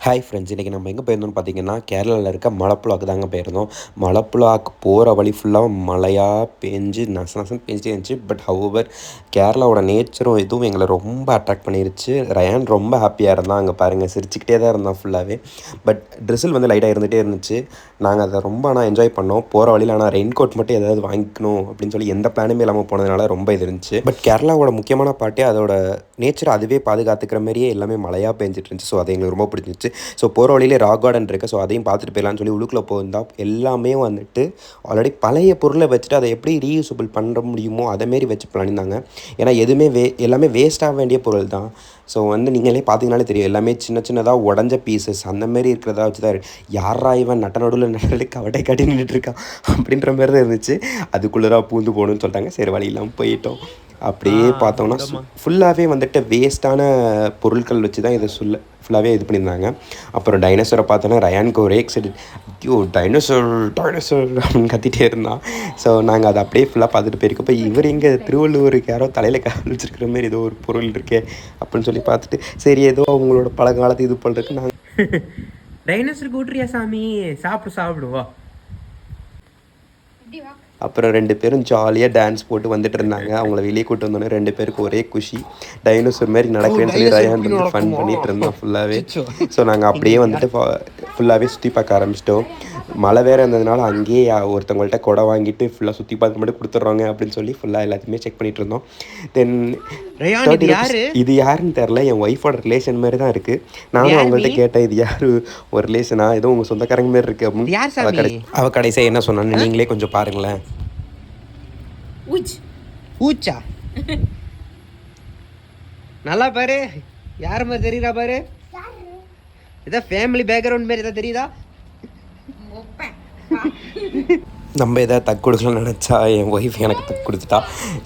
Hi friends, இன்றைக்கி நம்ம எங்கே போயிருந்தோம்னு பார்த்தீங்கன்னா கேரளாவில் இருக்க மலப்புழாக்கு தாங்க போயிருந்தோம். மலப்புழாக்கு போகிற வழி ஃபுல்லாக மழையாக பேஞ்சு நசன்னு பேஞ்சிட்டே இருந்துச்சு. பட் ஹவவர் கேரளாவோட நேச்சரும் எதுவும் எங்களை ரொம்ப அட்ராக்ட் பண்ணிருச்சு. ரயான் ரொம்ப ஹாப்பியாக இருந்தான். அங்கே பாருங்கள், சிரிச்சுக்கிட்டே தான் இருந்தான் ஃபுல்லாகவே. பட் ட்ரெஸ்ஸில் வந்து லைட்டாக இருந்துகிட்டே இருந்துச்சு. நாங்கள் அதை ரொம்ப என்ஜாய் பண்ணோம். போகிற வழியில் ஆனால் ரெயின் கோட் மட்டும் ஏதாவது வாங்கிக்கணும் அப்படின்னு சொல்லி எந்த பிளானுமே இல்லாமல் போனதுனால ரொம்ப இது இருந்துச்சு. பட் கேரளாவோட முக்கியமான பாட்டே அதோட நேச்சர் அதுவே பாதுகாத்துக்கிற மாதிரியே எல்லாமே மழையாக பேஞ்சிட்டு இருந்துச்சு. ஸோ அது எங்களுக்கு ரொம்ப பிடிச்சிருந்துச்சு. ஸோ போகிற வழியிலே ராக் கார்டன் இருக்குது. ஸோ அதையும் பார்த்துட்டு போயிடலான்னு சொல்லி உள்ளுக்குள்ளே போயிருந்தால் எல்லாமே வந்துட்டு ஆல்ரெடி பழைய பொருளை வச்சுட்டு அதை எப்படி ரீயூசபிள் பண்ண முடியுமோ அதேமாரி வச்சு பண்ணியிருந்தாங்க. ஏன்னா எதுவுமே எல்லாமே வேஸ்ட் ஆக வேண்டிய பொருள் தான். ஸோ வந்து நீங்களே பார்த்தீங்கனாலே தெரியும், எல்லாமே சின்னதாக உடஞ்ச பீசஸ் அந்தமாரி இருக்கிறதா வச்சு தான் யாரா இவன் நடுவில் கவட்டை காட்டி நின்றுட்டுருக்கான் அப்படின்ற மாதிரி தான் இருந்துச்சு. அதுக்குள்ளே பூந்து போகணுன்னு சொல்லிட்டாங்க. சரி, வழி இல்லாமல் போயிட்டோம். அப்படியே பார்த்தோம்னா ஃபுல்லாகவே வந்துட்டு வேஸ்ட்டான பொருட்கள் வச்சு தான் இதை ஃபுல்லாகவே இது பண்ணியிருந்தாங்க. அப்புறம் டைனோசரை பார்த்தோன்னா ரயானுக்கு ஒரே எக்ஸைட்டட், ஐயோ டைனோசர் அப்படின்னு கத்திகிட்டே இருந்தான். ஸோ நாங்கள் அதை அப்படியே ஃபுல்லாக பார்த்துட்டு போயிருக்கப்போ இவர் எங்கே திருவள்ளுவருக்கு யாரோ தலையில் கால் வச்சுருக்கிற மாதிரி ஏதோ ஒரு பொருள் இருக்கே அப்படின்னு சொல்லி பார்த்துட்டு, சரி ஏதோ அவங்களோட பழங்காலத்து இது பண்ணுறதுக்கு நாங்கள் டைனோசருக்கு விட்றியா சாமி, சாப்பிடுவோம். அப்புறம் 2 பேரும் ஜாலியாக டான்ஸ் போட்டு வந்துட்டு இருந்தாங்க. அவங்கள வெளியே கூட்டு வந்தோன்னே 2 பேருக்கு ஒரே குஷி. டைனோசர் மாதிரி நடக்கிறேன்னு சொல்லி ரயான் வந்து ஃபன் பண்ணிகிட்டு இருந்தான் ஃபுல்லாகவே. ஸோ நாங்கள் அப்படியே வந்துட்டு ஃபுல்லாகவே சுற்றி பார்க்க ஆரம்பிச்சிட்டோம். மழை வேறு இருந்ததுனால அங்கேயே ஒருத்தவங்கள்ட்ட கொடை வாங்கிட்டு ஃபுல்லாக சுற்றி பார்த்து மட்டும் கொடுத்துட்றாங்க அப்படின்னு சொல்லி ஃபுல்லாக எல்லாத்தையுமே செக் பண்ணிகிட்டு இருந்தோம். தென் இது யாருன்னு தெரில, என் ஒய்ஃபோட ரிலேஷன் மாதிரி தான் இருக்குது. நானும் அவங்கள்ட்ட கேட்டேன், இது யார் ஒரு ரிலேஷனா, ஏதோ உங்கள் சொந்தக்காரங்க மாதிரி இருக்குது அப்படின்னு. அவள் கடைசியாக என்ன சொன்னான்னு நீங்களே கொஞ்சம் பாருங்களேன். ஊச்சா நல்லா பாரு, யார் மாதிரி தெரியுதா பாரு, இதான் ஃபேமிலி பேக்ரவுண்ட் மாதிரி ஏதாவது தெரியுதா? நம்ம எதாவது தக்கு கொடுக்கலாம்னு நினச்சா என் ஒய்ஃப் எனக்கு தக்கு கொடுத்துட்டா.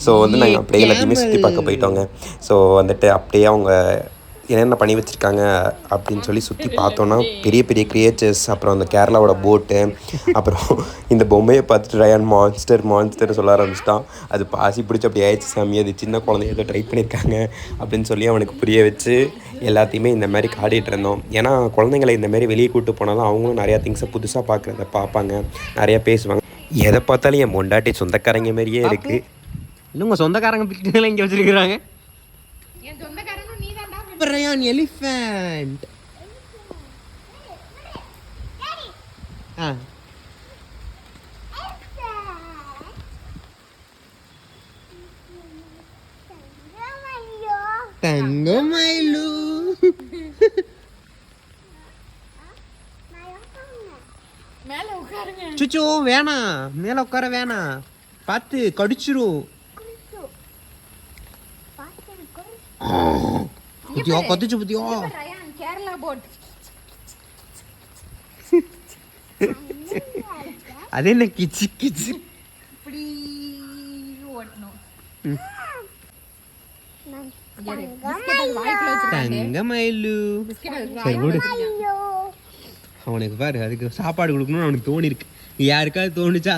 ஸோ வந்து நாங்கள் அப்படியே எல்லாத்தையுமே சுற்றி பார்க்க போயிட்டோங்க. ஸோ வந்துட்டு அப்படியே அவங்க என்னென்ன பண்ணி வச்சுருக்காங்க அப்படின்னு சொல்லி சுற்றி பார்த்தோன்னா பெரிய பெரிய கிரியேச்சர்ஸ், அப்புறம் அந்த கேரளாவோட போட்டு, அப்புறம் இந்த பொம்மையை பார்த்துட்டு ரயான் மான்ஸ்டர் சொல்ல ஆரம்பிச்சிட்டான். அது பாசி பிடிச்சி அப்படி ஆயிடுச்சு சாமி, அது சின்ன குழந்தைய ஏதோ ட்ரை பண்ணியிருக்காங்க அப்படின்னு சொல்லி அவனுக்கு புரிய வச்சு எல்லாத்தையுமே இந்த மாதிரி காட்டிகிட்டு இருந்தோம். ஏன்னா குழந்தைங்களை இந்தமாரி வெளியே கூப்பிட்டு போனாலும் அவங்களும் நிறையா திங்ஸை புதுசாக பார்ப்பாங்க, நிறையா பேசுவாங்க. எதை பார்த்தாலும் என் பொண்டாட்டி சொந்தக்காரங்க மாதிரியே இருக்குது. இன்னும் உங்கள் சொந்தக்காரங்க பிக்னிக்லாம் இங்கே வச்சுருக்குறாங்க. Ryan elephant. தங்கமயிலு. மேல உட்காருங்க. சுச்சு வேணாம், மேல உட்கார வேணாம், பார்த்து கடிச்சிரும். புத்தியோ கத்திச்சு புத்தியோ. கேரளா போட் அது என்ன கிச்சு கிச்சு இப்படி ஓட்டணும். தங்கமயிலு. அவனுக்கு பாரு, அதுக்கு சாப்பாடு கொடுக்கணும்னு அவனுக்கு தோணி இருக்கு. யாருக்காவது தோணுச்சா?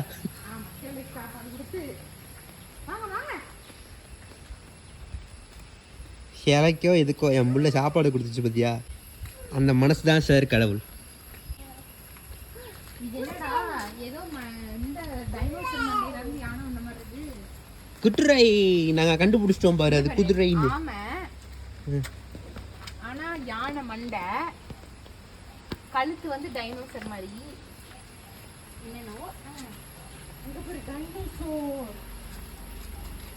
இலைக்கோ எதுக்கோ என் புள்ள சாப்பாடு கொடுத்துச்சு பத்தியா, அந்த மனசு தான் சார் கடவுள். குதிரை நாங்க கண்டுபிடிச்சிட்டோம் பாரு, அது குதிரைன்னு. ஆனா யானை மண்டை, கழுத்து வந்து டைனோசர் மாதிரி.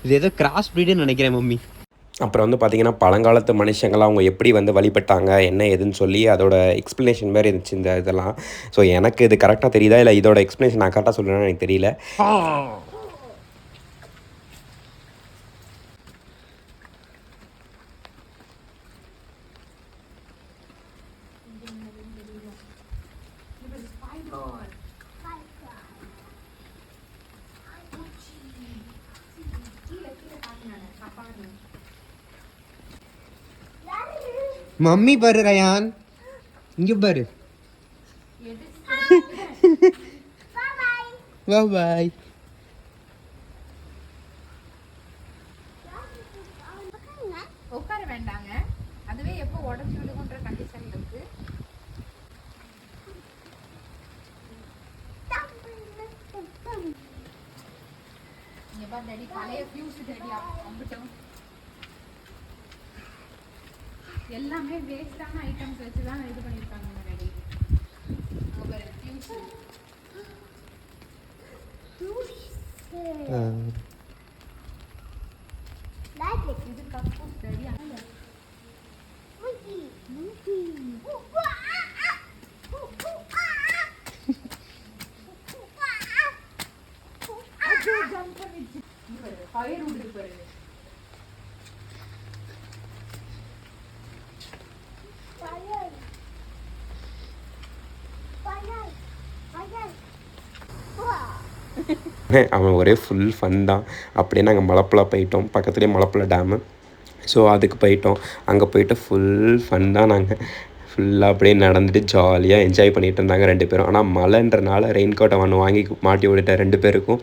இது ஏதோ கிராஸ் பிரீடுன்னு நினைக்கிறேன் மம்மி. அப்புறம் வந்து பார்த்திங்கன்னா பழங்காலத்து மனுஷங்களாம் அவங்க எப்படி வந்து வழிபட்டாங்க என்ன ஏதுன்னு சொல்லி அதோட எக்ஸ்ப்ளனேஷன் மாதிரி இருந்துச்சு இந்த இதெல்லாம். ஸோ எனக்கு இது கரெக்டாக தெரியுதா இல்லை இதோட எக்ஸ்ப்ளனேஷன் நான் கரெக்டாக சொல்கிறேன்னு எனக்கு தெரியல. மம்மி பாரு ரயான், இங்க பாரு. பாய். உட்கார வேண்டாங்க, அதுவே எப்போ உடஞ்சி விடுங்கன்ற கண்டிஷன்ல இருக்கு. டேடி பழைய ஃபியூஸ் டேடி அம்பிட்டோம் எல்லாமே வேஸ்டான ஐட்டம்ஸ் வச்சு தான் இது பண்ணியிருக்காங்க டேடி அவர் ஃபியூஸ் இது கப்பூஸ் டேடி ஃபயர் விட்டு பாருங்க அவன் ஒரே ஃபுல் ஃபன் தான். அப்படியே நாங்கள் மலப்புழா போயிட்டோம், பக்கத்துலேயே மலப்புழா டேமு. ஸோ அதுக்கு போயிட்டோம். அங்கே போயிட்டு ஃபுல் ஃபன் தான். நாங்கள் ஃபுல்லாக அப்படியே நடந்துட்டு ஜாலியாக என்ஜாய் பண்ணிகிட்டு இருந்தாங்க 2 பேரும். ஆனால் மழைன்றனால ரெயின் கோட்டை ஒன்று வாங்கி மாட்டி விட்டுட்டேன் 2 பேருக்கும்.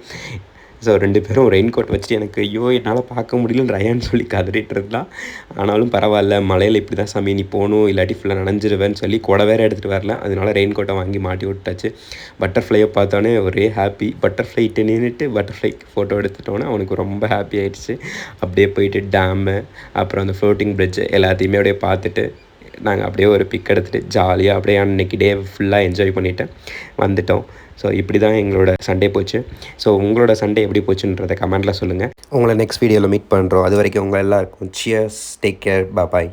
ஸோ 2 பேரும் ரெயின் கோட் வச்சுட்டு எனக்கு ஐயோ என்னால் பார்க்க முடியலன்னு ரயான்னு சொல்லி கதறிட்டு இருந்தான். ஆனாலும் பரவாயில்ல, மழையில் இப்படி தான் சாமி நீ போகணும், இல்லாட்டி ஃபுல்லாக நனைஞ்சிருவேன்னு சொல்லி கொடை வேறு எடுத்துகிட்டு வரல. அதனால ரெயின் கோட்டை வாங்கி மாட்டி விட்டாச்சு. பட்டர்ஃப்ளையை பார்த்தோன்னே ஒரே ஹாப்பி. பட்டர்ஃப்ளைட்டு நின்றுட்டு பட்டர்ஃப்ளை ஃபோட்டோ எடுத்துட்டோன்னே அவனுக்கு ரொம்ப ஹாப்பி ஆகிடுச்சு. அப்படியே போயிட்டு டேமு, அப்புறம் அந்த ஃப்ளோட்டிங் பிரிட்ஜ் எல்லாத்தையுமே அப்படியே பார்த்துட்டு நாங்கள் அப்படியே ஒரு பிக் எடுத்துகிட்டு ஜாலியாக அப்படியே அன்றைக்கி டே ஃபுல்லாக என்ஜாய் பண்ணிவிட்டு வந்துட்டோம். ஸோ இப்படி தான் எங்களோட சண்டே போச்சு. ஸோ உங்களோட சண்டே எப்படி போச்சுன்றதை கமெண்ட்டில் சொல்லுங்கள். உங்களை நெக்ஸ்ட் வீடியோவில் மீட் பண்ணுறோம். அது வரைக்கும் உங்கள் எல்லாருக்கும் சியர்ஸ், டேக் கேர், பாய்.